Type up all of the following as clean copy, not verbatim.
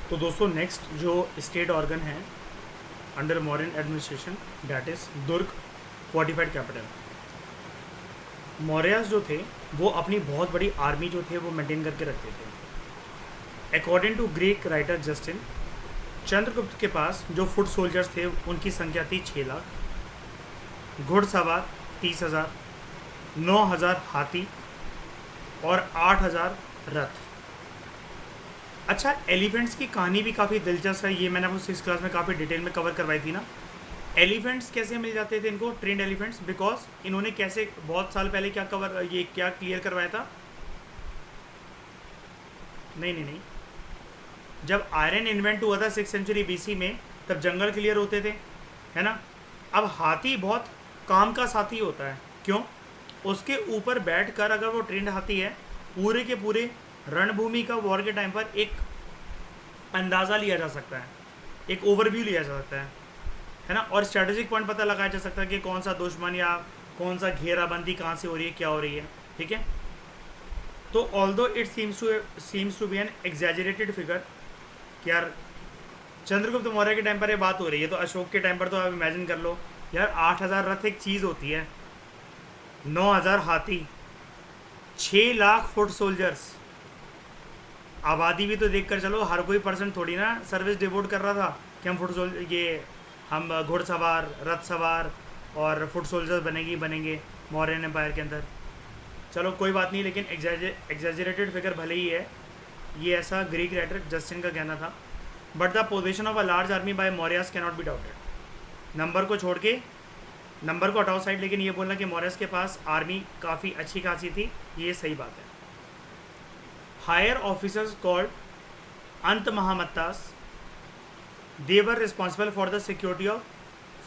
तो दोस्तों नेक्स्ट जो स्टेट ऑर्गन है under Mauryan administration that is Durg fortified capital. Mauryas जो थे वो अपनी बहुत बड़ी आर्मी जो थे वो मेंटेन करके रखते थे। According to Greek writer Justin, Chandragupta के पास जो फुट सोल्जर्स थे उनकी संख्या थी 6 लाख, घुड़सवार 30,000, 9,000 हाथी और 8,000 रथ। अच्छा, एलिफेंट्स की कहानी भी काफ़ी दिलचस्प है, ये मैंने आपको 6 क्लास में काफ़ी डिटेल में कवर करवाई थी ना। एलिफेंट्स कैसे मिल जाते थे इनको, ट्रेंड एलिफेंट्स, बिकॉज इन्होंने कैसे बहुत साल पहले क्या क्लियर करवाया था। नहीं नहीं नहीं, जब आयरन इन्वेंट हुआ था 6th सेंचुरी BC में, तब जंगल क्लियर होते थे, है ना। अब हाथी बहुत काम का साथी होता है, क्यों? उसके ऊपर बैठ कर अगर वो ट्रेंड हाथी है, पूरे के पूरे रणभूमि का वॉर के टाइम पर एक अंदाज़ा लिया जा सकता है, एक ओवरव्यू लिया जा सकता है ना, और स्ट्रेटेजिक पॉइंट पता लगाया जा सकता है कि कौन सा दुश्मन या कौन सा घेराबंदी कहाँ से हो रही है, क्या हो रही है, ठीक है। तो although it seems to be an exaggerated figure कि यार चंद्रगुप्त मौर्य के टाइम पर ये बात हो रही है, तो अशोक के टाइम पर तो आप इमेजिन कर लो यार, 8,000 रथ एक चीज़ होती है, 9,000 हाथी, 6 लाख फुट सोल्जर्स। आबादी भी तो देख कर चलो, हर कोई पर्सन थोड़ी ना सर्विस डिवोट कर रहा था कि हम हम घुड़सवार, रथ सवार और फुट सोल्जर्स बनेंगे मौर्यन एम्पायर के अंदर। चलो कोई बात नहीं, लेकिन एग्जैजरेटेड फिगर भले ही है, ये ऐसा ग्रीक राइटर जस्टिन का कहना था। But the position of a large army by Mauryas cannot be doubted. Number को हटाओ साइड, लेकिन ये बोलना कि मौर्यस के पास आर्मी काफ़ी अच्छी खासी थी, ये सही बात है। हायर ऑफिसर्स कॉल्ड अंत महामत्तास, they were responsible for the security of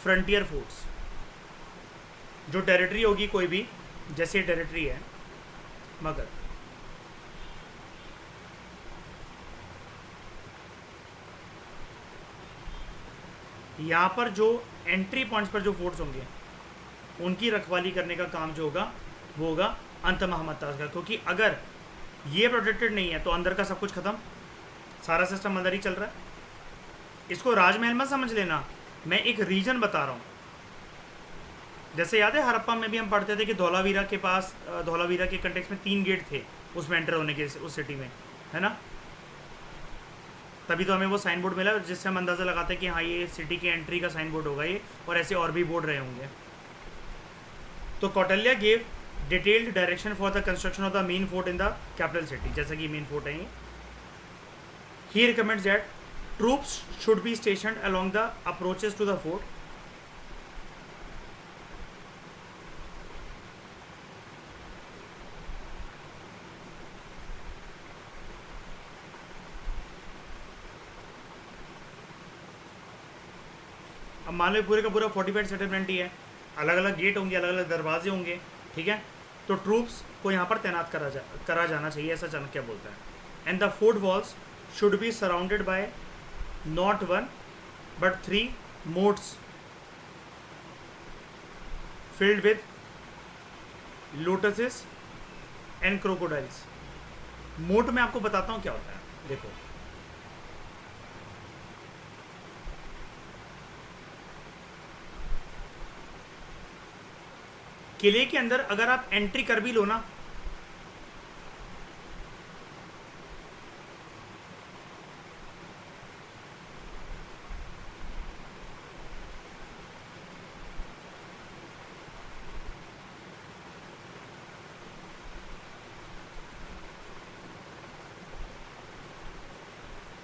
frontier forts. जो टेरिटरी होगी कोई भी, जैसे टेरिटरी है मगर, यहाँ पर जो एंट्री पॉइंट्स पर जो फोर्ट्स होंगे उनकी रखवाली करने का काम जो होगा वो होगा अंत महामत्तास का, क्योंकि अगर ये प्रोटेक्टेड नहीं है तो अंदर का सब कुछ खत्म, सारा सिस्टम अंदर ही चल रहा है। इसको राजमहल मत समझ लेना, मैं एक रीजन बता रहा हूँ। जैसे याद है हड़प्पा में भी हम पढ़ते थे कि धौलावीरा के पास, धौलावीरा के कंटेक्स में 3 गेट थे उसमें एंटर होने के, उस सिटी में, है ना। तभी तो हमें वो साइन बोर्ड मिला जिससे हम अंदाज़ा लगाते हैं कि हाँ ये सिटी की एंट्री का साइन बोर्ड होगा ये, और ऐसे और भी बोर्ड रहे होंगे। तो Kautilya gave detailed direction for the construction of the main fort in the capital city, जैसा कि मेन फोर्ट है ये। He recommends that troops should be stationed along the approaches to the fort. अब मान लो पूरे का पूरा फोर्टिफाइड सेटलमेंट ही है, अलग अलग गेट होंगे, अलग अलग दरवाजे होंगे, ठीक है। तो ट्रूप्स को यहाँ पर तैनात करा जाना चाहिए, ऐसा चाणक्य बोलता है। And the fort walls should be surrounded by not 1 but 3 moats filled with lotuses and crocodiles। मोट में आपको बताता हूँ क्या होता है, देखो। किले के अंदर अगर आप एंट्री कर भी लो ना,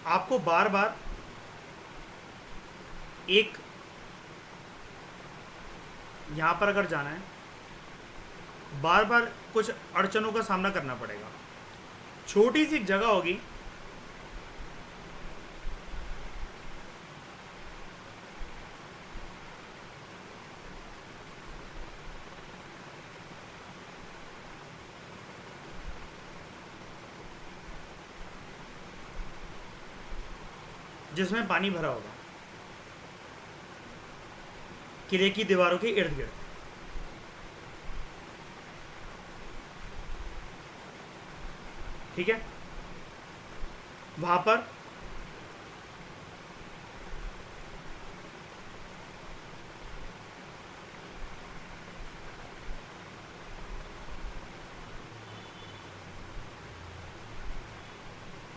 आपको बार बार एक यहाँ पर अगर जाना है, बार बार कुछ अड़चनों का सामना करना पड़ेगा। छोटी सी जगह होगी, जिसमें पानी भरा होगा किले की दीवारों के इर्द गिर्द, ठीक है। वहां पर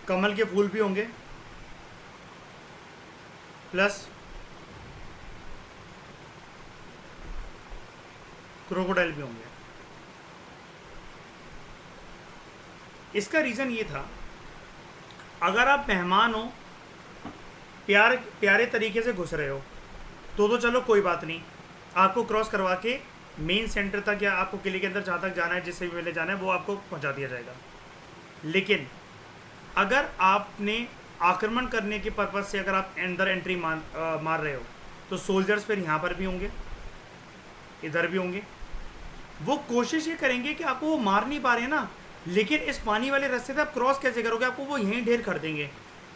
कमल के फूल भी होंगे, प्लस क्रोकोडाइल भी होंगे। इसका रीज़न ये था, अगर आप मेहमान हो, प्यारे तरीके से घुस रहे हो तो चलो कोई बात नहीं, आपको क्रॉस करवा के मेन सेंटर तक या आपको किले के अंदर जहाँ तक जाना है, जिससे भी मिलने जाना है, वो आपको पहुँचा दिया जाएगा। लेकिन अगर आपने आक्रमण करने के पर्पज़ से अगर आप अंदर एंट्री मार रहे हो, तो सोल्जर्स फिर यहाँ पर भी होंगे, इधर भी होंगे। वो कोशिश ये करेंगे कि आपको वो मार नहीं पा रहे हैं ना, लेकिन इस पानी वाले रास्ते से आप क्रॉस कैसे करोगे, आपको वो यहीं ढेर कर देंगे।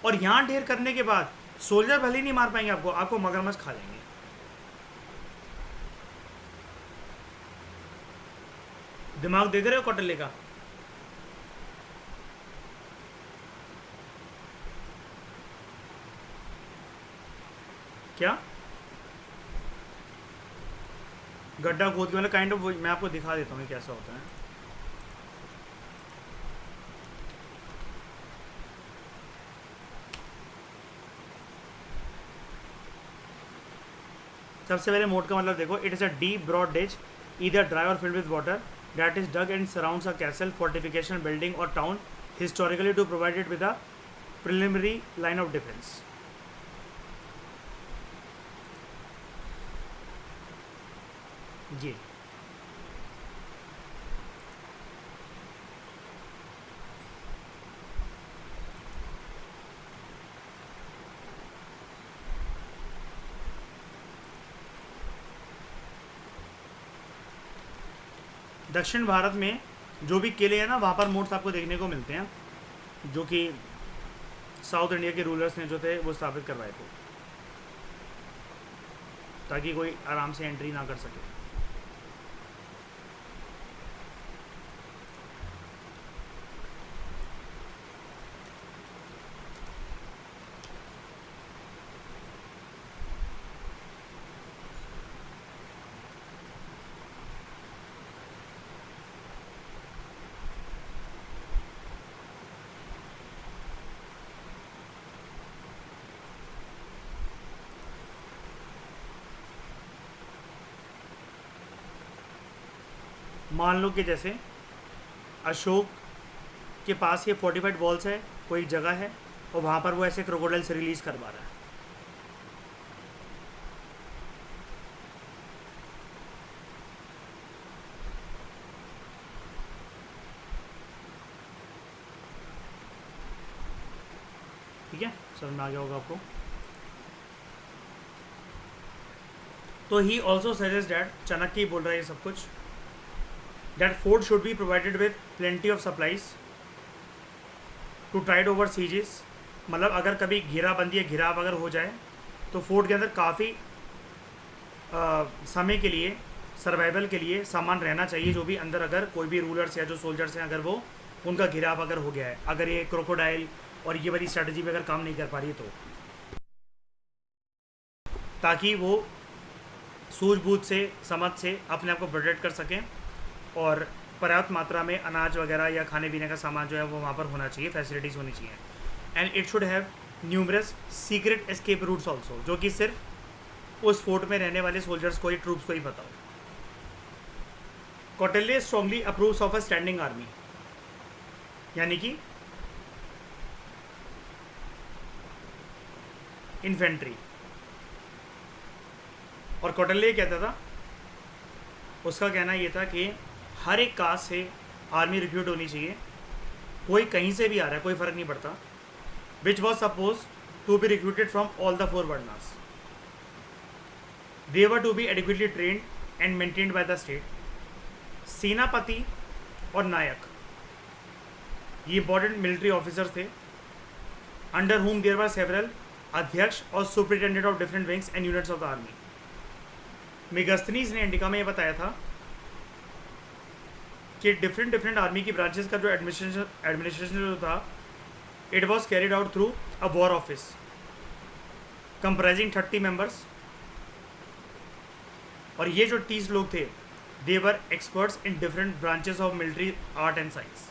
और यहाँ ढेर करने के बाद सोल्जर भले ही नहीं मार पाएंगे आपको मगरमच्छ खा लेंगे। दिमाग देख रहे हो कौटिल्य का? क्या गड्ढा खोद के, मतलब काइंड ऑफ, मैं आपको दिखा देता हूँ कैसा होता है। सबसे पहले मोड का मतलब देखो, it is a deep broad ditch either dry और filled with water that is dug and surrounds a castle, fortification, building और town historically to provide it with a preliminary line of defence. जी दक्षिण भारत में जो भी किले हैं ना, वहाँ पर मोड्स आपको देखने को मिलते हैं, जो कि साउथ इंडिया के रूलर्स ने जो थे वो स्थापित करवाए थे, ताकि कोई आराम से एंट्री ना कर सके। मान लो कि जैसे अशोक के पास ये फोर्टिफाइड वॉल्स है, कोई जगह है, और वहाँ पर वो ऐसे क्रोकोडाइल से रिलीज़ करवा रहा है। ठीक है, समझ में आ गया होगा आपको। तो he also suggest that, Chanakya ही बोल रहा है ये सब कुछ, that fort should be provided with plenty of supplies to tide over sieges। मतलब अगर कभी घेराबंदी या घेराव अगर हो जाए तो फोर्ट के अंदर काफ़ी समय के लिए, सर्वाइवल के लिए सामान रहना चाहिए, जो भी अंदर अगर कोई भी रूलर्स या जो सोल्जर्स हैं, अगर वो उनका घेराव अगर हो गया है, अगर ये क्रोकोडाइल और ये वाली स्ट्रैटेजी भी अगर काम नहीं कर पा रही, तो ताकि वो सूझबूझ से, समझ से अपने आप को प्रोटेक्ट कर सकें, और पर्याप्त मात्रा में अनाज वगैरह या खाने पीने का सामान जो है वो वहाँ पर होना चाहिए, फैसिलिटीज़ होनी चाहिए। And it should have numerous secret escape routes also, जो कि सिर्फ उस फोर्ट में रहने वाले सोल्जर्स को ही, ट्रूप्स को ही पता हो। Kautilya strongly approves of a standing army, यानी कि इन्फेंट्री। और कौटिल्य कहता था, उसका कहना ये था कि हर एक कास्ट से आर्मी रिक्रूट होनी चाहिए, कोई कहीं से भी आ रहा है, कोई फ़र्क नहीं पड़ता, which was suppose to be recruited from all the 4 varnas. They were to be adequately trained and maintained by the state. सेनापति और नायक ये इंपॉर्टेंट मिलिट्री ऑफिसर्स थे, under whom there were several adhyaksha और superintendent of different wings and units of the army. Megasthenes ने Indica में ये बताया था कि डिफरेंट आर्मी की ब्रांचेस का जो एडमिनिस्ट्रेशन जो था, it was carried out through a war office comprising 30 members. और ये जो 30 लोग थे, they were experts in different branches of military art and science.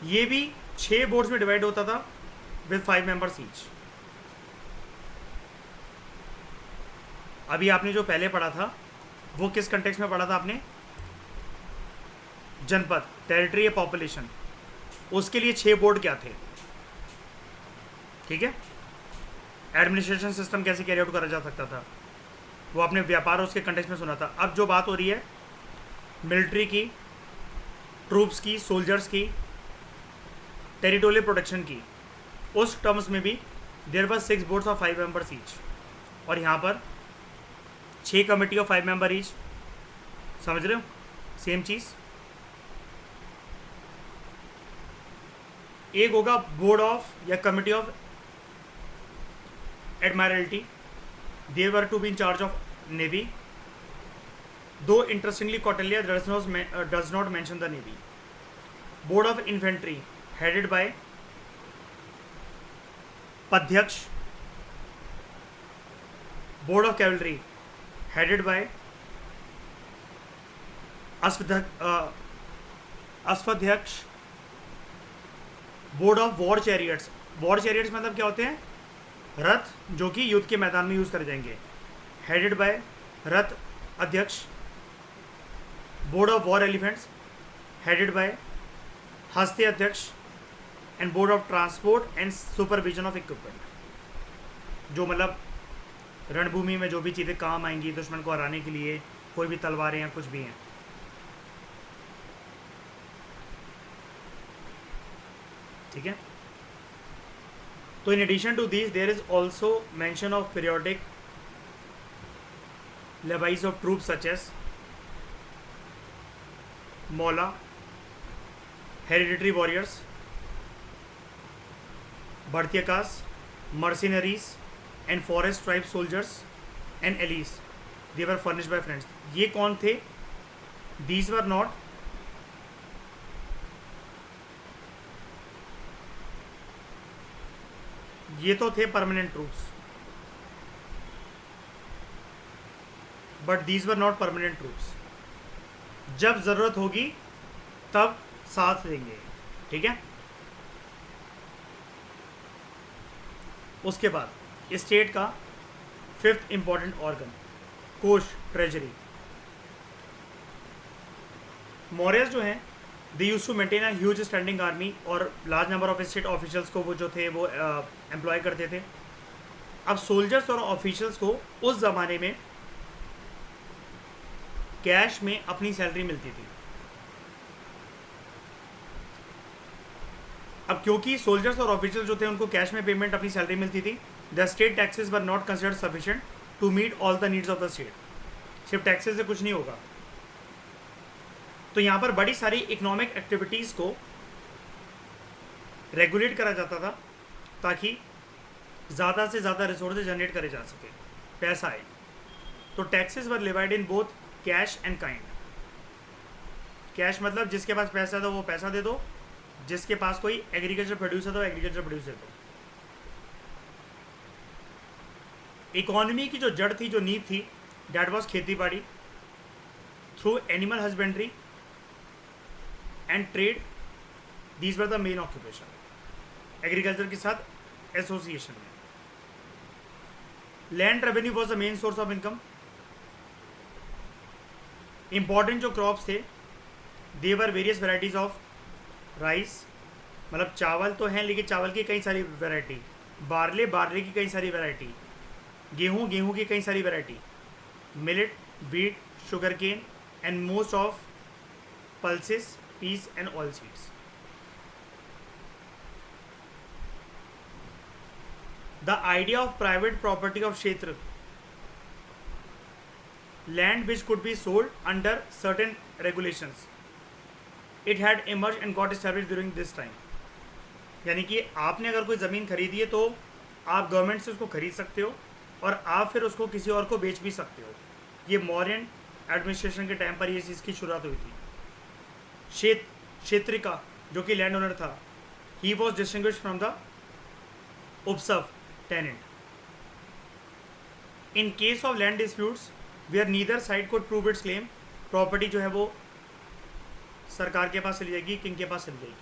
ये भी 6 बोर्ड्स में डिवाइड होता था विद 5 मेंबर्स ईच। अभी आपने जो पहले पढ़ा था वो किस कंटेक्स्ट में पढ़ा था आपने? जनपद, टेरिटरी या पॉपुलेशन। उसके लिए 6 बोर्ड क्या थे? ठीक है, एडमिनिस्ट्रेशन सिस्टम कैसे कैरी आउट करा जा सकता था वो आपने व्यापार उसके कंटेक्स्ट में सुना था। अब जो बात हो रही है मिलिट्री की, ट्रूप्स की, सोल्जर्स की, टेरिटोरियल प्रोटेक्शन की, उस टर्म्स में भी there were 6 boards of 5 members each, और यहाँ पर 6 कमेटी ऑफ 5 मेंबर ईच। समझ रहे हो? सेम चीज़। एक होगा बोर्ड ऑफ या committee of admiralty, they were to be in charge of navy, though interestingly Kautilya does not mention the navy. Board of infantry headed by पध्यक्ष, board of cavalry headed by अश्वध्यक्ष, board of war chariots. War chariots मतलब क्या होते हैं? रथ जो कि युद्ध के मैदान में यूज करे जाएंगे, हेडेड बाय रथ अध्यक्ष। Board of war elephants headed by हस्ती अध्यक्ष, and board of transport and supervision of equipment, जो मतलब रणभूमि में जो भी चीज़ें काम आएंगी दुश्मन को हराने के लिए, कोई भी तलवारें या कुछ भी हैं। ठीक है, तो in addition to this there is also mention of periodic levies of troops such as Mola, hereditary warriors, Bhartiyakas, mercenaries, and forest tribe soldiers and allies. They were furnished by friends. ये कौन थे? These were not ये तो थे permanent troops, but these were not permanent troops. जब ज़रूरत होगी तब साथ देंगे। ठीक है, उसके बाद स्टेट का 5th इंपॉर्टेंट ऑर्गन, कोष, ट्रेजरी। मौर्यस जो हैं they use to maintain a huge standing army, और large number of state officials को वो जो थे वो एम्प्लॉय करते थे। अब सोल्जर्स और ऑफिशियल्स को उस ज़माने में कैश में अपनी सैलरी मिलती थी। अब क्योंकि सोल्जर्स और ऑफिशियल्स जो थे उनको कैश में पेमेंट अपनी सैलरी मिलती थी, the state taxes were not considered sufficient to meet all the needs of the state. सिर्फ टैक्सेस से कुछ नहीं होगा। तो यहाँ पर बड़ी सारी इकोनॉमिक एक्टिविटीज़ को रेगुलेट करा जाता था ताकि ज़्यादा से ज़्यादा रिसोर्सेज जनरेट करे जा सके, पैसा आए। तो taxes were levied in both cash and kind. Cash मतलब जिसके पास पैसा दो वो पैसा दे दो, जिसके पास कोई एग्रीकल्चर प्रोड्यूस है तो एग्रीकल्चर प्रोड्यूस दे दो। इकोनॉमी की जो जड़ थी, जो नींव थी, डैट वॉज खेती बाड़ी through animal husbandry and trade. These were the main occupation. Agriculture के साथ एसोसिएशन में land revenue was the main source of income. Important जो क्रॉप्स थे they were various varieties of rice, मतलब चावल तो हैं लेकिन चावल की कई सारी वैरायटी, बार्ले की कई सारी वैरायटी, गेहूँ की कई सारी variety, millet, wheat, sugar cane and most of pulses, peas and oil seeds. The idea of private property of kshetra, land which could be sold under certain regulations, it had emerged and got established during this time। यानी कि आपने अगर कोई ज़मीन खरीदी है तो आप गवर्नमेंट से उसको खरीद सकते हो और आप फिर उसको किसी और को बेच भी सकते हो। ये मौर्यन एडमिनिस्ट्रेशन के टाइम पर ये चीज़ की शुरुआत हुई थी। क्षेत्रिका जो कि लैंड ओनर था, he was distinguished from the उपसव tenant. In case of land disputes where neither side could prove its claim, property जो है वो सरकार के पास चली जाएगी, किंग के पास चली जाएगी।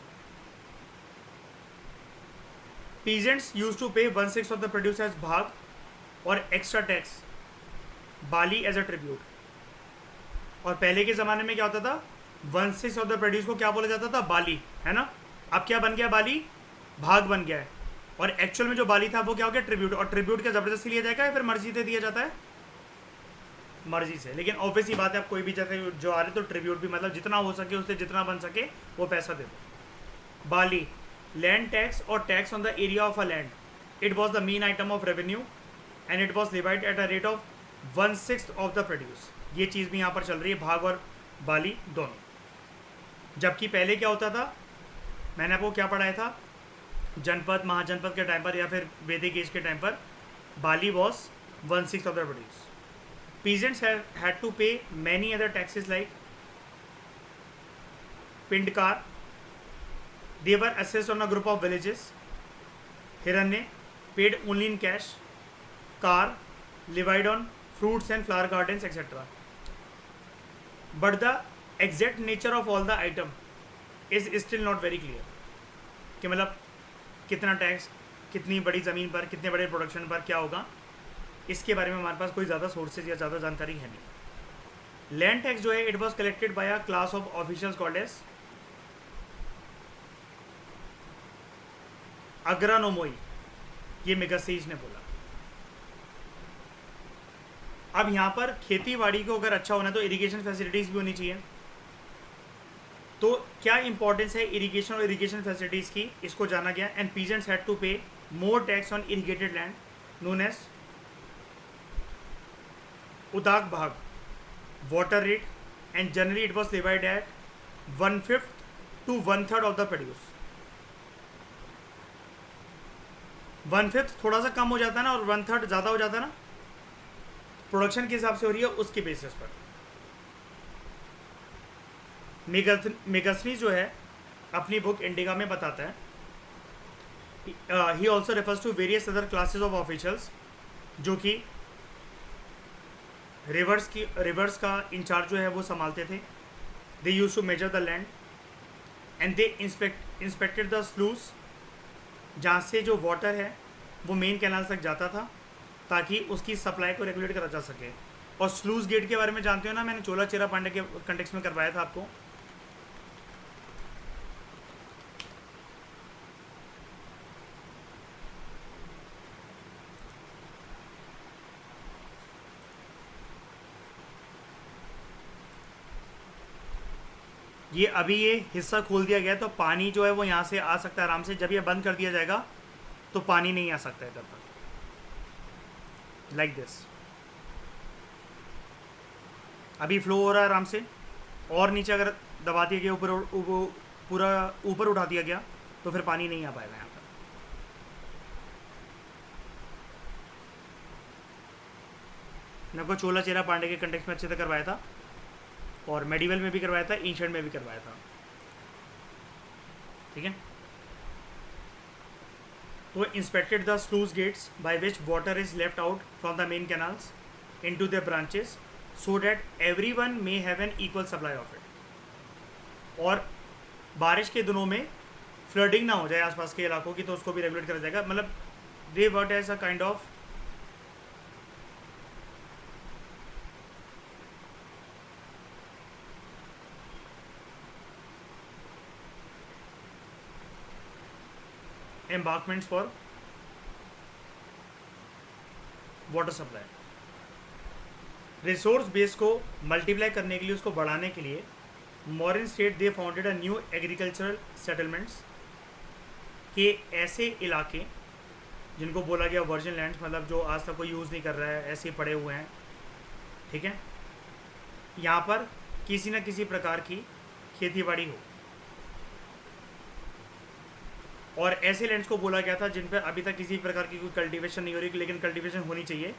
पीजेंट्स यूज टू पे 1/6 of the produce as bhaga और extra tax bali as a tribute. और पहले के ज़माने में क्या होता था, 1/6 ऑफ द प्रोड्यूस को क्या बोला जाता था, बाली, है ना। अब क्या बन गया, बाली भाग बन गया है। और एक्चुअल में जो बाली था वो क्या हो गया, ट्रिब्यूट। और ट्रिब्यूट क्या ज़बरदस्ती लिया जाएगा या फिर मर्जी से दिया जाता है, मर्जी से। लेकिन ऑब्वियस ही बात है, आप कोई भी जगह जो आ रहे तो ट्रिब्यूट भी मतलब जितना हो सके उससे जितना बन सके वो पैसा दे दो। बाली लैंड टैक्स और tax on the area of a land, it was the main item of revenue and it was divide at a rate of 1/6 of the produce. ये चीज़ भी यहाँ पर चल रही है, भाग और बाली दोनों। जबकि पहले क्या होता था, मैंने आपको क्या पढ़ाया था, जनपद महाजनपद के टाइम पर या फिर वैदिक एज के टाइम पर बाली was 1/6 of the produce. Peasants had to pay many other taxes like Pindkar. They were assessed on a group of villages. Hiranye paid only in cash. Kar levied on fruits and flower gardens, etc. But the exact nature of all the item is still not very clear. कि मतलब कितना tax कितनी बड़ी ज़मीन पर कितने बड़े production पर क्या होगा, इसके बारे में हमारे पास कोई ज़्यादा सोर्सेज या ज़्यादा जानकारी है नहीं। लैंड टैक्स जो है, it was collected by a class of officials called as अग्रानोमोई, ये मेगासीज ने बोला। अब यहाँ पर खेती बाड़ी को अगर अच्छा होना है तो इरिगेशन फैसिलिटीज़ भी होनी चाहिए। तो क्या इंपॉर्टेंस है इरिगेशन और इरिगेशन फैसिलिटीज़ की, इसको जाना गया। And peasants had to pay more tax on irrigated land known as उदाक भाग, water rate, and generally it was divide at 1/5 to 1/3 of the produce. 1/5 थोड़ा सा कम हो जाता है ना, और 1/3 ज़्यादा हो जाता है ना, प्रोडक्शन के हिसाब से हो रही है उसके बेसिस पर। मेगास्नी जो है अपनी बुक इंडिका में बताता है, he also refers to various other classes of officials जो कि रिवर्स का इंचार्ज जो है वो संभालते थे। They use to measure the land and they inspected the sluice, जहाँ से जो वाटर है वो मेन कैनाल तक जाता था ताकि उसकी सप्लाई को रेगुलेट करा जा सके। और स्लूस गेट के बारे में जानते हो ना, मैंने चोला चेरा पांडे के कंटेक्स्ट में करवाया था आपको। ये अभी ये हिस्सा खोल दिया गया तो पानी जो है वो यहाँ से आ सकता है आराम से। जब ये बंद कर दिया जाएगा तो पानी नहीं आ सकता इधर तक, लाइक दिस। अभी फ्लो हो रहा है आराम से, और नीचे अगर दबा दिया गया ऊपर पूरा ऊपर उठा दिया गया तो फिर पानी नहीं आ पाएगा यहाँ पर। मैं आपको चोला चेरा पांडे के कंटेक्स्ट में अच्छे से करवाया था, और मेडिवल में भी करवाया था, एंशिएंट में भी करवाया था, ठीक है। तो inspected the sluice gates by which water is left out from the main canals into the branches so that everyone may have an equal supply of it. और बारिश के दिनों में फ्लडिंग ना हो जाए आसपास के इलाकों की, तो उसको भी रेगुलेट करा जाएगा। मतलब they work as a kind of embankments for water supply. Resource base को मल्टीप्लाई करने के लिए, उसको बढ़ाने के लिए modern state they founded a new agricultural settlements के ऐसे इलाके जिनको बोला गया वर्जिन लैंड्स, मतलब जो आज तक कोई यूज़ नहीं कर रहा है, ऐसे पड़े हुए हैं, ठीक है। यहाँ पर किसी न किसी प्रकार की खेती बाड़ी हो, और ऐसे लैंड्स को बोला गया था जिन पर अभी तक किसी प्रकार की कोई कल्टीवेशन नहीं हो रही, लेकिन कल्टीवेशन होनी चाहिए।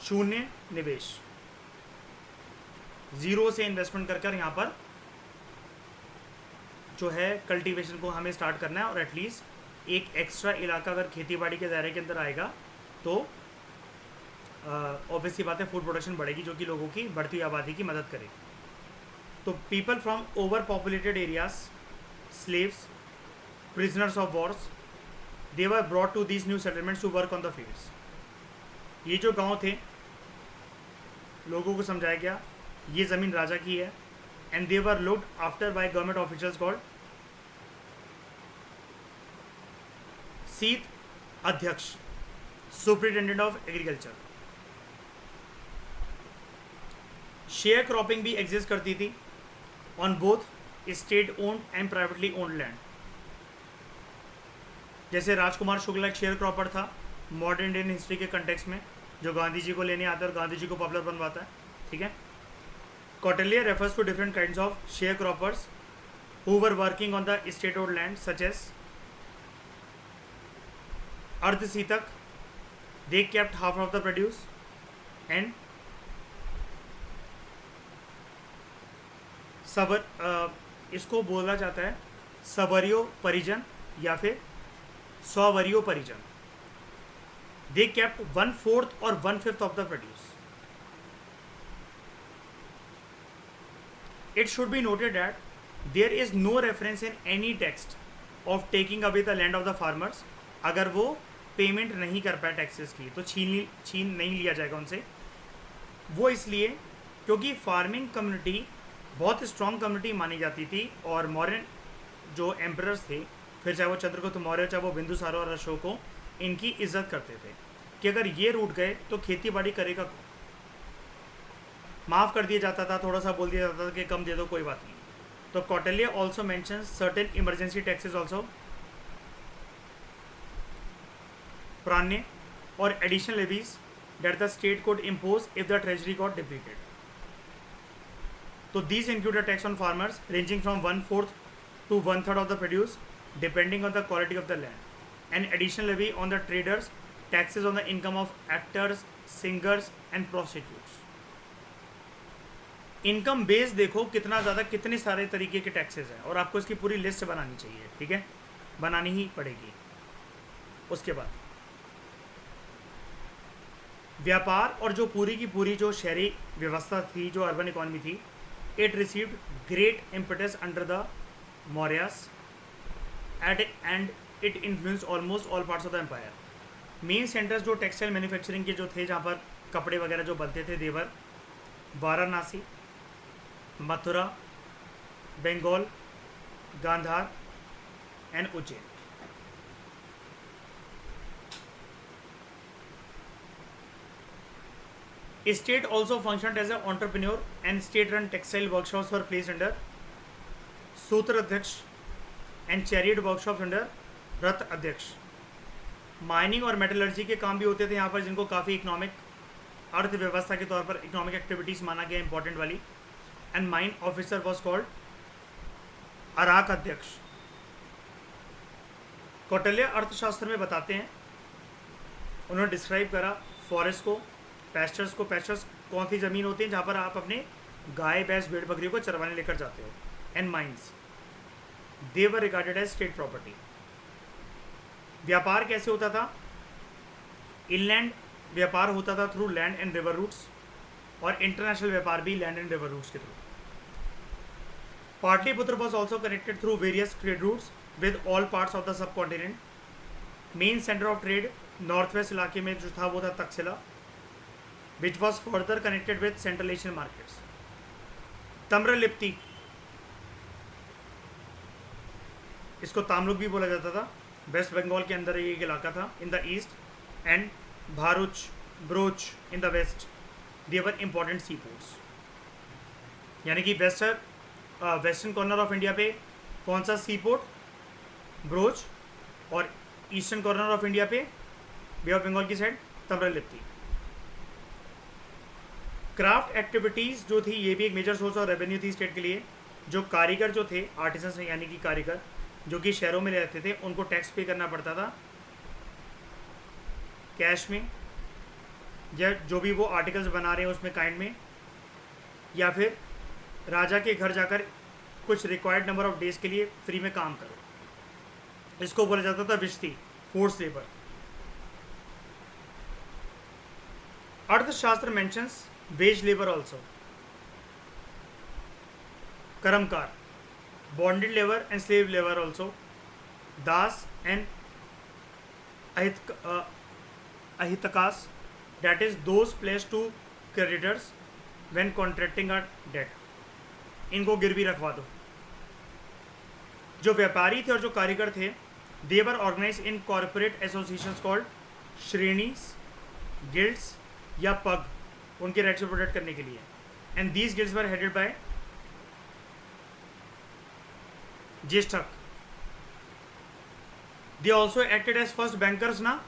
शून्य निवेश, ज़ीरो से इन्वेस्टमेंट कर यहाँ पर जो है कल्टीवेशन को हमें स्टार्ट करना है। और एटलीस्ट एक एक्स्ट्रा इलाका अगर खेती बाड़ी के दायरे के अंदर आएगा तो ऑब्वियसली बात है फूड प्रोडक्शन बढ़ेगी, जो कि लोगों की बढ़ती हुई आबादी की मदद करेगी। तो people from over populated areas, slaves prisoners of wars. They were brought to these new settlements to work on the fields. ये जो गांव थे, लोगों को समझाया गया ये ज़मीन राजा की है, and they were looked after by government officials called सीत अध्यक्ष, superintendent of agriculture. Share cropping भी एग्जिस्ट करती थी on both state owned and privately owned land. जैसे राजकुमार शुक्ला एक शेयर क्रॉपर था मॉडर्न इंडियन हिस्ट्री के कंटेक्स्ट में, जो गांधी जी को लेने आता है और गांधी जी को पॉपुलर बनवाता है. ठीक है. Kautilya refers to different kinds of sharecroppers who were working on the state owned land such as अर्धसीतक, they kept half of the produce, and इसको बोला जाता है सवरियो परिजन या फिर स्ववरियो परिजन. they kept 1/4 or 1/5 of the produce. It should be noted that there is no reference in any text of taking away the land of the farmers. अगर वो पेमेंट नहीं कर पाए टैक्सेस की तो छीन नहीं लिया जाएगा उनसे. वो इसलिए क्योंकि फार्मिंग कम्युनिटी बहुत स्ट्रॉन्ग कम्युनिटी मानी जाती थी और मौर्य जो एम्परर्स थे, फिर चाहे वो चंद्रगुप्त मौर्य चाहे वो बिंदुसार और अशोक को, इनकी इज्जत करते थे कि अगर ये रूट गए तो खेती बाड़ी करेगा कौन. माफ़ कर दिया जाता था, थोड़ा सा बोल दिया जाता था कि कम दे दो कोई बात नहीं. तो Kautilya also mention certain emergency taxes also, प्राण्य और additional levies that the state could impose if the treasury got depleted. So these include a tax on farmers ranging from 1/4 to 1/3 of the produce depending on the quality of the land. An additional levy on the traders, taxes on the income of actors, singers and prostitutes. Income base देखो कितना ज़्यादा, कितने सारे तरीके के taxes हैं और आपको इसकी पूरी लिस्ट बनानी चाहिए. ठीक है, बनानी ही पड़ेगी. उसके बाद व्यापार और जो पूरी की पूरी जो शहरी व्यवस्था थी, जो अर्बन इकोनॉमी थी, it received great impetus under the Mauryas and it influence almost all parts of the empire. Main centres जो टेक्सटाइल मैन्युफैक्चरिंग के जो थे, जहाँ पर कपड़े वगैरह जो बनते थे, they were Varanasi, Mathura, Bengal, Gandhara and Ujjain. State also functioned as an entrepreneur and state-run textile workshops were placed under सूत्र अध्यक्ष and chariot workshops under रथ अध्यक्ष. माइनिंग और मेटलर्जी के काम भी होते थे यहाँ पर, जिनको काफ़ी इकोनॉमिक अर्थव्यवस्था के तौर पर इकोनॉमिक एक्टिविटीज़ माना गया इंपॉर्टेंट वाली. And mine officer was called अराक अध्यक्ष. कौटिल्य अर्थशास्त्र में बताते हैं, उन्होंने डिस्क्राइब करा फॉरेस्ट को, पैस्चर्स को. पैस्चर्स कौन सी ज़मीन होती है जहाँ पर आप अपने गाय भैंस भेड़ बकरियों को चरवाने लेकर जाते हो. And mines they were regarded as state property. व्यापार कैसे होता था? इनलैंड व्यापार होता था through land and river routes, और इंटरनेशनल व्यापार भी लैंड एंड रिवर रूट्स के through. Pataliputra was also connected through various trade routes with all parts of the subcontinent. Main centre of trade north west इलाके में जो था वो था Takshashila, which was further connected with Central Asian markets. तम्रलिप्ति, इसको तामलुक भी बोला जाता था, वेस्ट बंगाल के अंदर ये एक इलाका था in the east, and Bharuch, Broach in the west. They were important sea ports. यानी कि वेस्टर्न कॉर्नर ऑफ इंडिया पे कौन सा सी पोर्ट? ब्रोच, और ईस्टर्न कॉर्नर ऑफ इंडिया पे बे ऑफ बंगाल की साइड तम्रलिप्ति. क्राफ्ट एक्टिविटीज़ जो थी ये भी एक मेजर सोर्स ऑफ रेवेन्यू थी स्टेट के लिए. जो कारीगर जो थे, आर्टिसंस यानी कि कारीगर जो कि शहरों में रहते थे, उनको टैक्स पे करना पड़ता था कैश में, या जो भी वो आर्टिकल्स बना रहे हैं उसमें काइंड में, या फिर राजा के घर जाकर कुछ रिक्वायर्ड नंबर ऑफ डेज के लिए फ्री में काम करो. इसको बोला जाता था विश्ती, फोर्स लेबर. अर्थशास्त्र मेंशंस वेज लेबर ऑल्सो, कर्मकार, bonded labour and slave labour also. das and ahitakas, that is those placed to creditors when contracting a debt. इनको गिरवी रखवा दो. जो व्यापारी थे और जो कारीगर थे, they were organized in corporate associations called श्रेणीज, गिल्ड्स या पग, उनके राइट्स को प्रोटेक्ट करने के लिए. And these guilds were headed by ज्येष्ठक. They also acted as first bankers ना,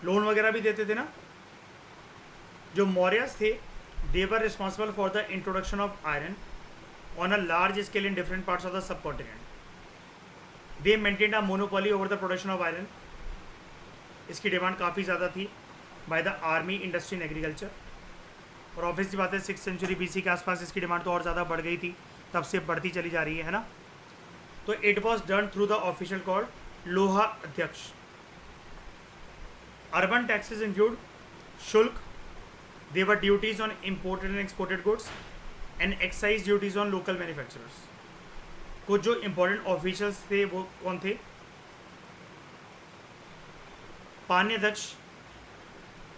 लोन वगैरह भी देते थे ना. जो मौर्यस थे, they were responsible for the introduction of iron on a large scale in different parts of the subcontinent. They maintained a monopoly over the production of iron. इसकी demand काफ़ी ज़्यादा थी by the army, industry and agriculture. और obviously बात है 6th century BC के आसपास इसकी डिमांड तो और ज़्यादा बढ़ गई थी, तब से बढ़ती चली जा रही है ना. तो it was done through the official called लोहा अध्यक्ष. अर्बन टैक्सेस इंक्लूड शुल्क, they were duties on imported and exported goods and excise duties on local manufacturers. कुछ जो इम्पोर्टेंट ऑफिशियल्स थे वो कौन थे? पान्याध्यक्ष,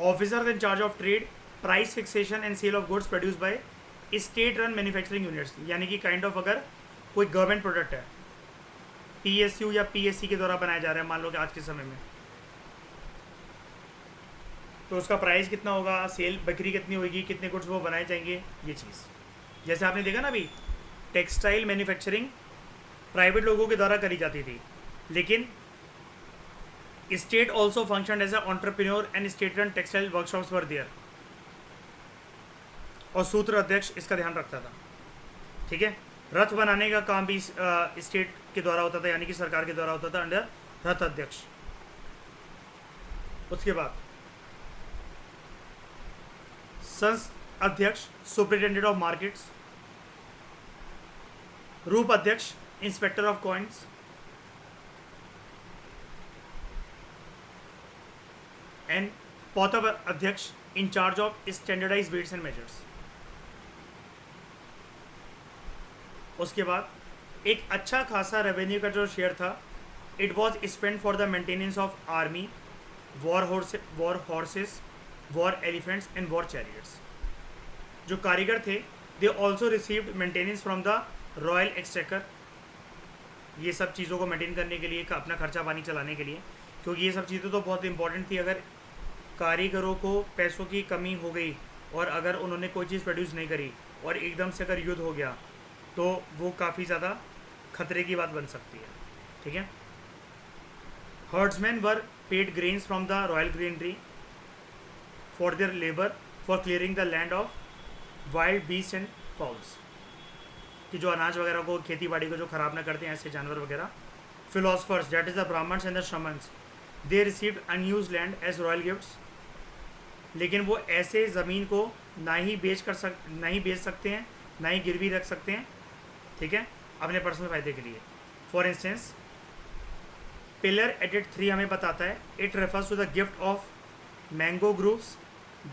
officer in charge of trade, price fixation and sale of goods produce by state run manufacturing units. यानी कि kind of अगर कोई गवर्नमेंट प्रोडक्ट है, PSU या PSC के द्वारा बनाया जा रहा है, मान लो कि आज के समय में, तो उसका प्राइस कितना होगा, सेल बिक्री कितनी होगी, कितने गुड्स वो बनाए जाएंगे, ये चीज़. जैसे आपने देखा ना अभी, टेक्सटाइल मैन्युफैक्चरिंग प्राइवेट लोगों के द्वारा करी जाती थी, लेकिन state also function as a entrepreneur and state run textile workshops were there. और सूत्र अध्यक्ष इसका ध्यान रखता था. ठीक है. रथ बनाने का काम भी स्टेट के द्वारा होता था, यानी कि सरकार के द्वारा होता था अंडर रथ अध्यक्ष. उसके बाद संस्थ अध्यक्ष superintendent of markets, rupa adhyaksha inspector of coins, and pautava adhyaksha in charge of standardize weights and measures. उसके बाद एक अच्छा खासा रेवेन्यू का जो शेयर था, it was spend for the maintenance of army, war horses, war elephants and war chariots. जो कारीगर थे, they also received maintenance from the royal exchequer. ये सब चीज़ों को मेंटेन करने के लिए, अपना खर्चा पानी चलाने के लिए, क्योंकि ये सब चीज़ें तो बहुत इंपॉर्टेंट थी. अगर कारीगरों को पैसों की कमी हो गई और अगर उन्होंने कोई चीज़ प्रोड्यूस नहीं करी और एकदम से अगर युद्ध हो गया, तो वो काफ़ी ज़्यादा खतरे की बात बन सकती है. ठीक है. Herdsman were paid grains from the royal granary for their labour for clearing the land of wild beast and fowls. कि जो अनाज वगैरह को, खेती बाड़ी को जो ख़राब ना करते हैं ऐसे जानवर वगैरह. Philosophers, that is the Brahmans and the Shramans, they received unused land as royal gifts. लेकिन वो ऐसे ज़मीन को ना ही बेच सकते हैं, ना ही गिरवी रख सकते हैं. ठीक है, अपने पर्सनल फ़ायदे के लिए. फॉर इंस्टेंस, पिलर एडिट 3 हमें बताता है, it refers to the gift of mango groves,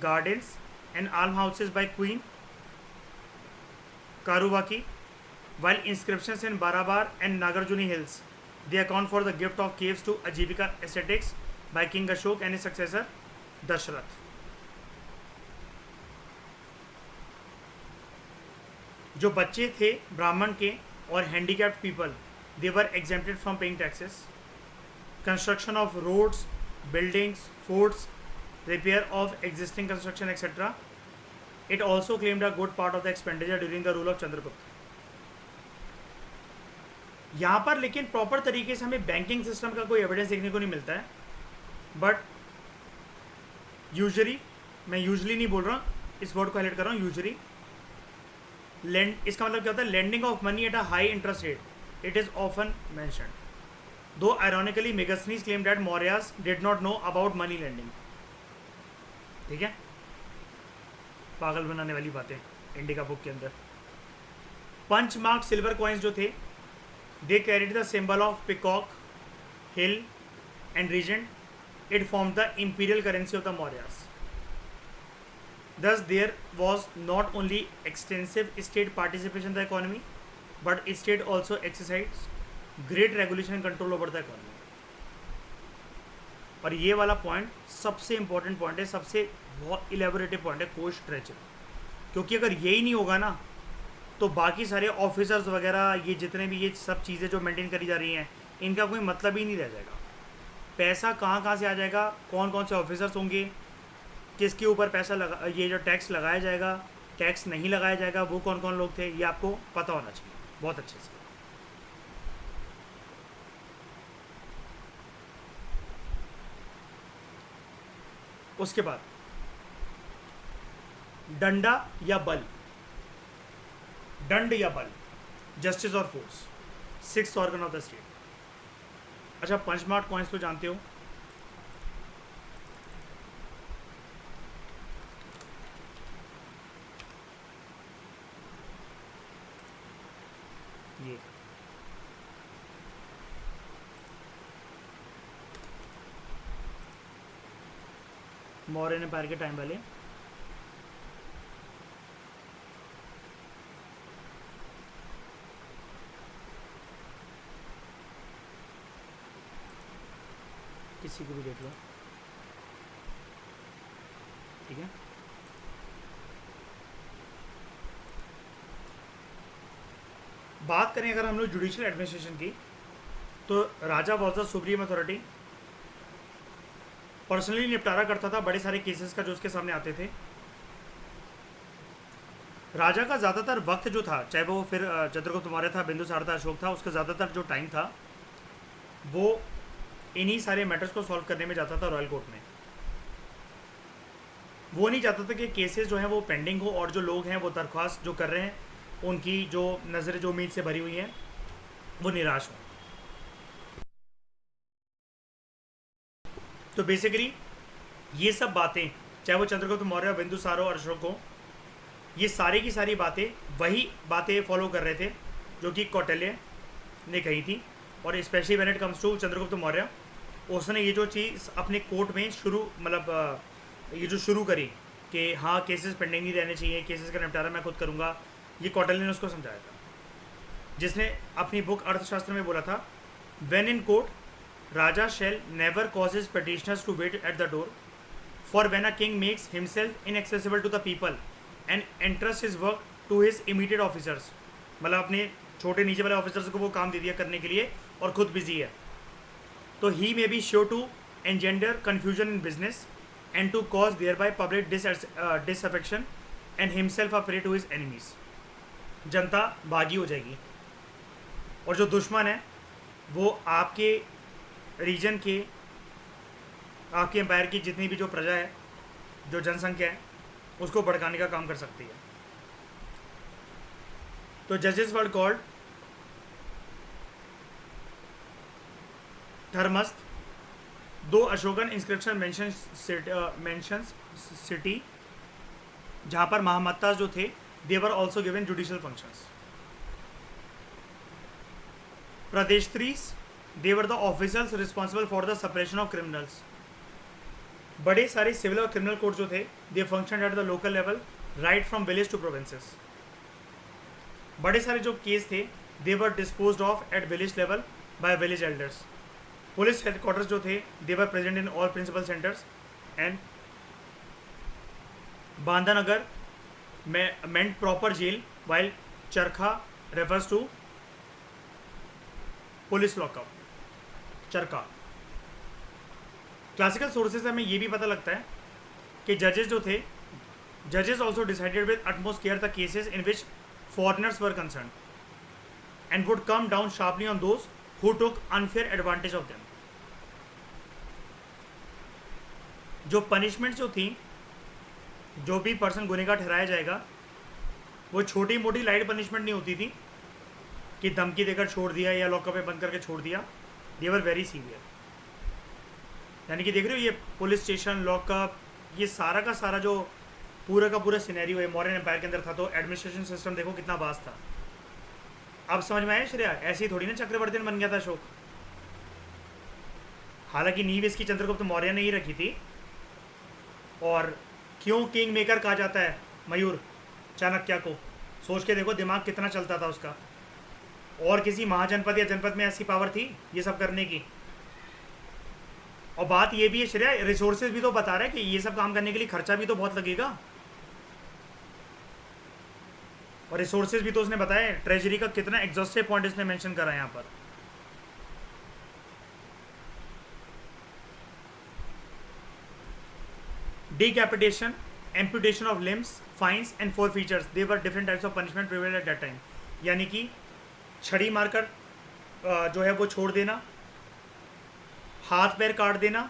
gardens and alms houses by queen Karuvaki, while inscriptions in Barabar and Nagarjuni hills, they account for the gift of caves to Ajivika aesthetics by King Ashok and his successor Dashrath. जो बच्चे थे ब्राह्मण के और handicapped people, they were exempted from paying taxes. Construction of roads, buildings, forts, repair of existing construction, etc. It also claimed a good part of the expenditure during the rule of Chandragupta. यहाँ पर लेकिन proper तरीके से हमें banking system का कोई evidence देखने को नहीं मिलता है. बट यूजुअली, मैं यूजुअली नहीं बोल रहा हूँ, इस वर्ड को हाईलाइट कर रहा हूँ, यूजुअली लैंड, इसका मतलब क्या होता है? Lending of money at a high interest rate, it is often mentioned. Though ironically Megasthenes claim that Mauryas did not know about money lending. ठीक है, पागल बनाने वाली बातें इंडिका बुक के अंदर. पंच मार्क सिल्वर कॉइन्स जो थे, they carried the symbol of peacock, hill and regent. It formed the imperial currency of the Mauryas. Thus there was not only extensive state participation in the economy, but state also exercised great regulation and control over the economy. और ये वाला point सबसे important point है, सबसे बहुत elaborative point है coast treasure, क्योंकि अगर यही नहीं होगा ना तो बाकी सारे ऑफिसर्स वगैरह ये जितने भी ये सब चीज़ें जो मेंटेन करी जा रही हैं इनका कोई मतलब ही नहीं रह जाएगा। पैसा कहाँ कहाँ से आ जाएगा, कौन कौन से ऑफिसर्स होंगे, किसके ऊपर पैसा लगा, ये जो टैक्स लगाया जाएगा, टैक्स नहीं लगाया जाएगा, वो कौन कौन लोग थे, ये आपको पता होना चाहिए बहुत अच्छे से। उसके बाद डंडा या बल, दंड या बल, जस्टिस और force, sixth organ of the state. अच्छा, पंचमार्ट कॉइन्स तो जानते हो, ये मौर्य एम्पायर के टाइम वाले, किसी को भी देख लो, ठीक है। बात करें अगर हम लोग जुडिशियल एडमिनिस्ट्रेशन की, तो raja was the supreme authority, personally निपटारा करता था बड़े सारे केसेस का जो उसके सामने आते थे। राजा का ज़्यादातर वक्त जो था, चाहे वो फिर चंद्रगुप्त मौर्य था, बिंदुसार था, अशोक था, उसका ज़्यादातर जो टाइम था वो इन्हीं सारे मैटर्स को सॉल्व करने में जाता था रॉयल कोर्ट में। वो नहीं चाहता था कि केसेस जो हैं वो पेंडिंग हो और जो लोग हैं वो दरख्वास्त जो कर रहे हैं उनकी जो नज़रें जो उम्मीद से भरी हुई हैं वो निराश हों। तो बेसिकली ये सब बातें, चाहे वो चंद्रगुप्त मौर्य, बिंदुसार और अशोक हो, ये सारी की सारी बातें वही बातें फॉलो कर रहे थे जो कि कौटिल्य ने कही थी। और specially when it comes to Chandragupta Maurya, उसने ये जो चीज़ अपने कोर्ट में शुरू मतलब ये जो शुरू करी कि हाँ केसेस पेंडिंग नहीं रहने चाहिए, केसेस का निपटारा मैं खुद करूँगा, ये कौटिल्य ने उसको समझाया था, जिसने अपनी बुक अर्थशास्त्र में बोला था, when in court raja shall never causes petitioners to wait at the door, for when a king makes himself inaccessible to the people and entrust his work to his immediate officers. मतलब अपने छोटे नीचे वाले officers को वो काम दे दिया करने के लिए और खुद बिजी है, तो he may be sure to engender confusion in business and to cause thereby public disaffection and himself a prey to his enemies. जनता भागी हो जाएगी और जो दुश्मन है वो आपके रीजन के, आपके एम्पायर की जितनी भी जो प्रजा है, जो जनसंख्या है, उसको भड़काने का काम कर सकती है। तो जजेस वर कॉल्ड धर्मस्थ, दो अशोकन इंस्क्रिप्शन मेंशंस सिटी, जहाँ पर महामत्तास जो थे they were also given judicial functions. Pradeshtris, they were the officers responsible for the suppression of criminals. बड़े सारे सिविल और क्रिमिनल कोर्ट जो थे they function at the local level right from village to provinces. बड़े सारे जो केस थे they were disposed of at village level by village elders. Police headquarters जो थे they were present in all principal centres and बांधानगर meant proper jail while चरखा refers to police lockup. चरखा classical sources से हमें ये भी पता लगता है कि जजेस जो थे, जजेस also decided with utmost care the cases in which foreigners were concern and would come down sharply on those who took unfair advantage of them. जो पनिशमेंट जो थी, जो भी पर्सन गुनहगार ठहराया जाएगा, वो छोटी मोटी लाइट पनिशमेंट नहीं होती थी कि धमकी देकर छोड़ दिया या लॉकअप में बंद करके छोड़ दिया। दे वर वेरी सीवियर। यानी कि देख रहे हो ये पुलिस स्टेशन, लॉकअप, ये सारा का सारा जो पूरा का पूरा सिनेरियो है मौर्यन एम्पायर के अंदर था। तो एडमिनिस्ट्रेशन सिस्टम देखो कितना वास्ट था। अब समझ में आया श्रेया, ऐसे ही थोड़ी ना चक्रवर्ती बन गया था अशोक। हालांकि नींव इसकी चंद्रगुप्त मौर्य ने ही रखी थी। और क्यों किंग मेकर कहा जाता है मयूर चाणक्य को, सोच के देखो दिमाग कितना चलता था उसका। और किसी महाजनपद या जनपद में ऐसी पावर थी ये सब करने की? और बात ये भी है श्रेया, रिसोर्सेज भी तो बता रहा है कि ये सब काम करने के लिए खर्चा भी तो बहुत लगेगा, और रिसोर्सेज भी तो उसने बताया, ट्रेजरी का कितना एग्जॉस्टिव पॉइंट इसने मेंशन करा है यहाँ पर। Decapitation, amputation of limbs, fines and forfeitures, they were different types of punishment prevailed at that time। यानी कि छड़ी मारकर जो है वो छोड़ देना, हाथ पैर काट देना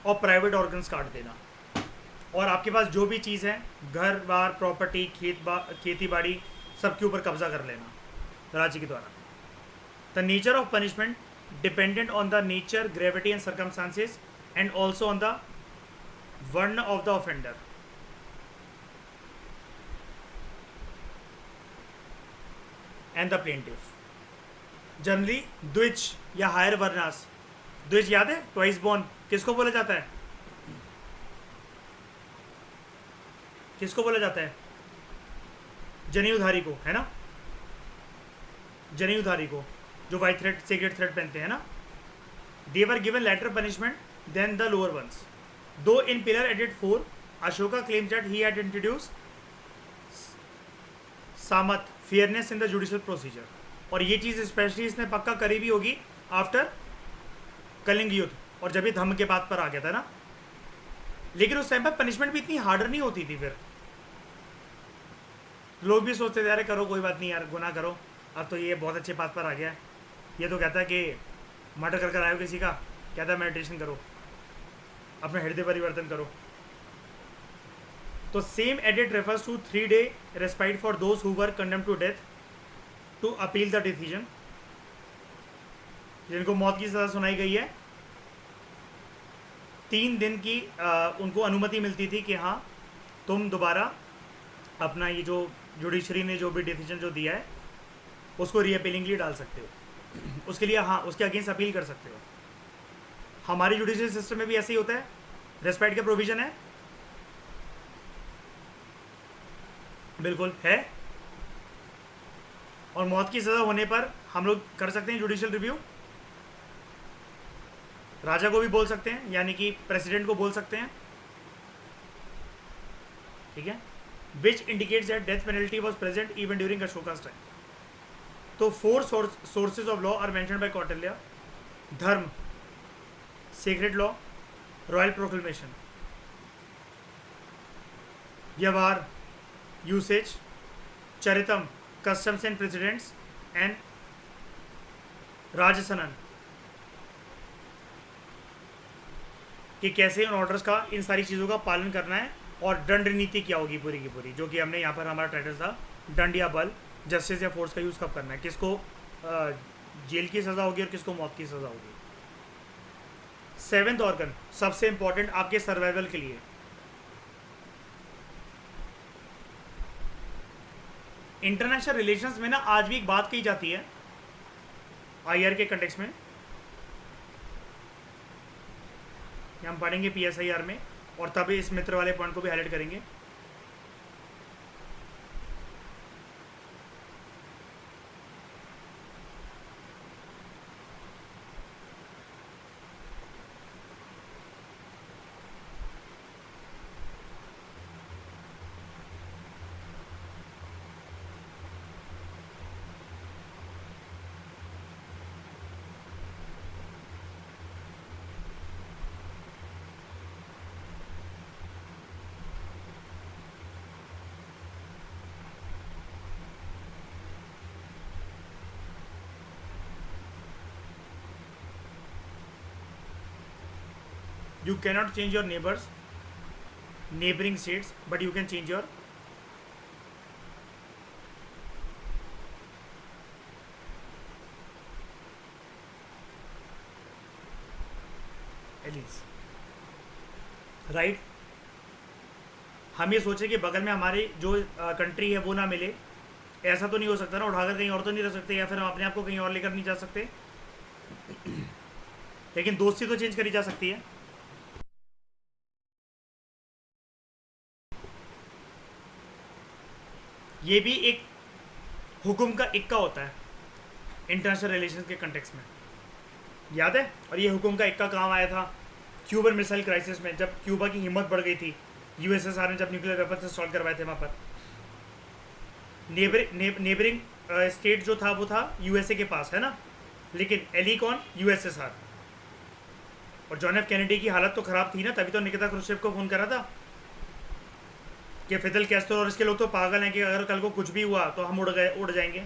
और प्राइवेट ऑर्गन्स काट देना, और आपके पास जो भी चीज़ है, घर बार प्रॉपर्टी खेती बाड़ी सबके ऊपर कब्जा कर लेना राज्य के द्वारा। The nature of punishment dependent on the nature, gravity and circumstances and also on the varna of the offender. And the plaintiff. Generally dvija या हायर वर्णास, द्विज याद है, ट्वाइस बोर्न, किसको बोला जाता है? किसको बोला जाता है? जनेऊधारी को, है ना, जनेऊधारी को, जो वाइट थ्रेड सीक्रेट थ्रेड पहनते हैं ना। They were given lighter punishment than the lower ones. Though in pillar एडिट 4 Ashoka claims that he had introduce samata, fairness in the judicial procedure. और ये चीज़ स्पेशली इसने पक्का करी भी होगी आफ्टर कलिंग युद्ध, और जब ये धम्म के बाद पर आ गया था ना। लेकिन उस टाइम पर पनिशमेंट भी इतनी हार्डर नहीं होती थी। फिर लोग भी सोचते थे अरे करो कोई बात नहीं यार, गुनाह करो, अब तो ये बहुत अच्छे बात पर आ गया है। ये तो कहता है कि मर्डर कर आए हो किसी का, कहता है मेडिटेशन करो, अपना हृदय परिवर्तन करो। तो सेम एडिट refers to 3 day respite for those who were condemned to death to appeal the decision. जिनको मौत की सज़ा सुनाई गई है, 3 दिन की उनको अनुमति मिलती थी कि हाँ तुम दोबारा अपना ये जो जुडिशरी ने जो भी डिसीजन जो दिया है उसको रीअपीलिंगली डाल सकते हो, उसके लिए हाँ उसके अगेंस्ट अपील कर सकते हो। हमारे जुडिशियल सिस्टम में भी ऐसे ही होता है, रेस्पेक्ट का प्रोविजन है, बिल्कुल है। और मौत की सज़ा होने पर हम लोग कर सकते हैं जुडिशियल रिव्यू, राजा को भी बोल सकते हैं, यानी कि प्रेसिडेंट को बोल सकते हैं, ठीक है। Which indicates that death penalty was present even during Ashoka's time. तो 4 sources of law are mentioned by Kautilya: dharma, secret law, royal proclamation, vyavahara, usage, charitam, customs and precedents, and rajashasana, कि कैसे इन ऑर्डर्स का, इन सारी चीज़ों का पालन करना है। और दंड नीति क्या होगी पूरी की पूरी, जो कि हमने यहाँ पर हमारा टाइटल था, दंड या बल, जस्टिस या फोर्स का यूज़ कब करना है, किसको जेल की सज़ा होगी और किसको मौत की सज़ा होगी। 7th ऑर्गन सबसे इंपॉर्टेंट आपके सर्वाइवल के लिए, इंटरनेशनल रिलेशंस में ना आज भी एक बात कही जाती है आईआर के कंटेक्स्ट में, हम पढ़ेंगे पीएसआईआर में, और तभी इस मित्र वाले पॉइंट को भी हाईलाइट करेंगे। You cannot change your neighboring states, but you can change your allies, right. हम ये सोचे कि बगल में हमारे जो कंट्री है वो ना मिले, ऐसा तो नहीं हो सकता ना, उठाकर कहीं और तो नहीं रख सकते, या फिर हम अपने आप को कहीं और लेकर नहीं जा सकते। लेकिन दोस्ती तो चेंज करी जा सकती है। ये भी एक हुक्म का इक्का होता है। इंटरनेशनल रिलेशंस के कंटेक्स्ट में, याद है। और ये हुकुम का इक्का काम आया था क्यूबन मिसाइल क्राइसिस में, जब क्यूबा की हिम्मत बढ़ गई थी, यूएसएसआर ने जब न्यूक्लियर वेपन इंस्टॉल करवाए थे वहाँ पर। नेबरिंग स्टेट जो था वो था यूएसए के पास, है ना, लेकिन एली कौन, यूएसएसआर। और जॉन एफ कैनेडी की हालत तो ख़राब थी ना, तभी तो निकिता क्रुश्चेव को फ़ोन करा था कि फिदल कैस्ट्रो और इसके लोग तो पागल हैं कि अगर कल को कुछ भी हुआ तो हम उड़ जाएंगे,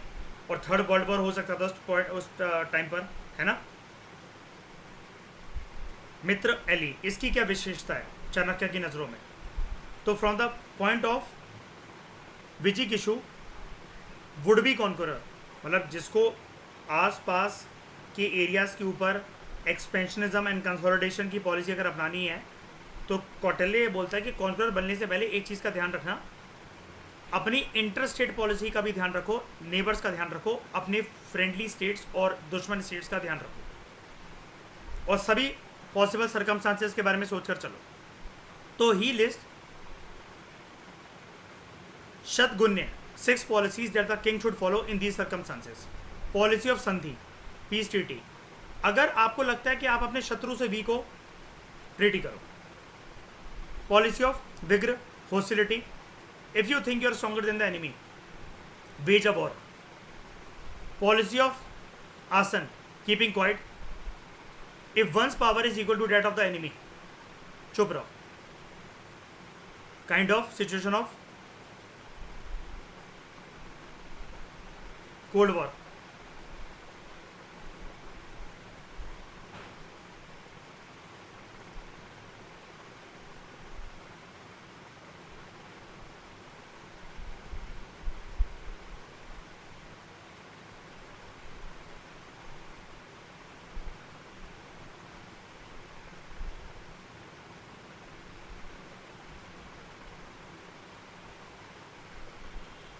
और थर्ड वर्ल्ड वॉर हो सकता था उस टाइम पर, है ना। मित्र एली, इसकी क्या विशेषता है चाणक्य की नज़रों में? तो फ्रॉम द पॉइंट ऑफ विजिकिशु वुड बी कॉन्करर, मतलब जिसको आसपास के एरियाज़ के ऊपर एक्सपेंशनिज्म एंड कंसोलिडेशन की पॉलिसी अगर अपनानी है, तो कौटिल्य ये बोलता है कि कॉन्करर बनने से पहले एक चीज़ का ध्यान रखना, अपनी इंटर स्टेट पॉलिसी का भी ध्यान रखो, नेबर्स का ध्यान रखो, अपने फ्रेंडली स्टेट्स और दुश्मन स्टेट्स का ध्यान रखो, और सभी पॉसिबल सर्कमस्टांसेस के बारे में सोचकर चलो। तो he list shadgunya 6 policies that the king should follow in these circumstances. Policy of sandhi, peace treaty, अगर आपको लगता है कि आप अपने शत्रु से वीक हो, ट्रीटी करो। Policy of vigraha, hostility, if you think you are stronger than the enemy, wage a war. Policy of asana, keeping quiet, if one's power is equal to that of the enemy, चुप रहो। Kind of situation of cold war.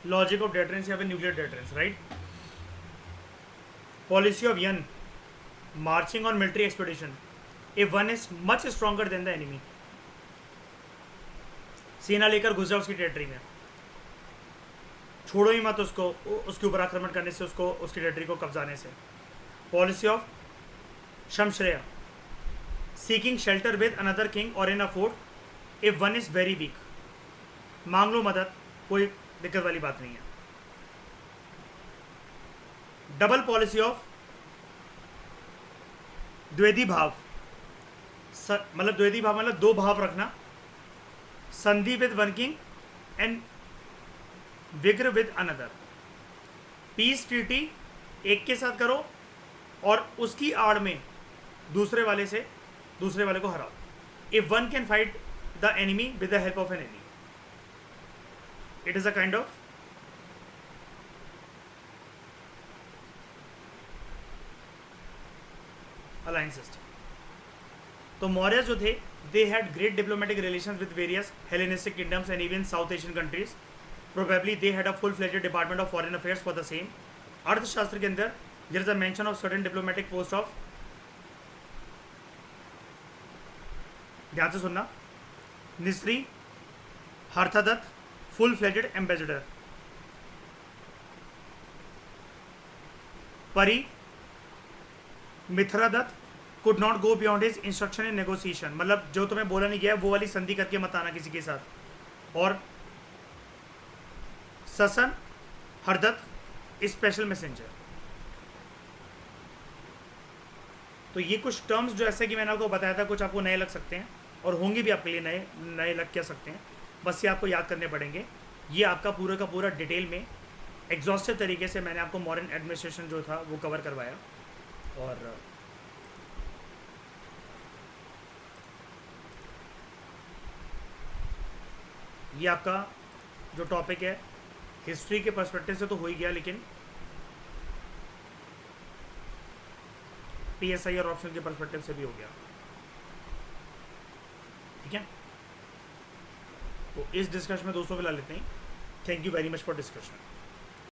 Logic of deterrence या फिर nuclear deterrence, right. Policy of yana, marching on military expedition, if one is much stronger than the enemy, सेना लेकर घुस जाओ उसकी territory में, छोड़ो ही मत उसको, उसके ऊपर आक्रमण करने से, उसको उसकी टेरिटरी को कब्जाने से। Policy of samashraya, seeking shelter with another king और in a fort if one is very weak, मांग लो मदद, कोई दिक्कत वाली बात नहीं है। डबल पॉलिसी ऑफ द्वैधी भाव, मतलब द्वैधी भाव मतलब दो भाव रखना, sandhi with one king and vigraha with another. Peace treaty एक के साथ करो और उसकी आड़ में दूसरे वाले को हराओ। If one can fight the enemy with the help of an enemy, it is a kind of alliance system. तो मौर्य जो थे, they had great diplomatic relations with various Hellenistic kingdoms and even South Asian countries. Probably they had a full-fledged department of foreign affairs for the same. अर्थशास्त्र के अंदर there is a mention of certain diplomatic post of, ध्यान से सुनना, निस्री, हर्थदत्त, full-fledged ambassador, Pari, मिथ्रादत्त could not go beyond his instruction in negotiation, मतलब जो तुम्हें बोला नहीं गया वो वाली संधि करके मत आना किसी के साथ। और ससन, हरदत्त, स्पेशल मैसेंजर। तो ये कुछ टर्म्स जो ऐसे कि मैंने आपको बताया था, कुछ आपको नए लग सकते हैं और होंगे भी आपके लिए नए लग कह सकते हैं, बस ये आपको याद करने पड़ेंगे। ये आपका पूरा का पूरा डिटेल में एग्जॉस्टिव तरीके से मैंने आपको मॉडर्न एडमिनिस्ट्रेशन जो था वो कवर करवाया। और ये आपका जो टॉपिक है हिस्ट्री के पर्सपेक्टिव से तो हो ही गया, लेकिन पीएसआई और ऑप्शनल के पर्सपेक्टिव से भी हो गया, ठीक है। तो इस डिस्कशन में दोस्तों फिलहाल लेते हैं। Thank you very much for discussion.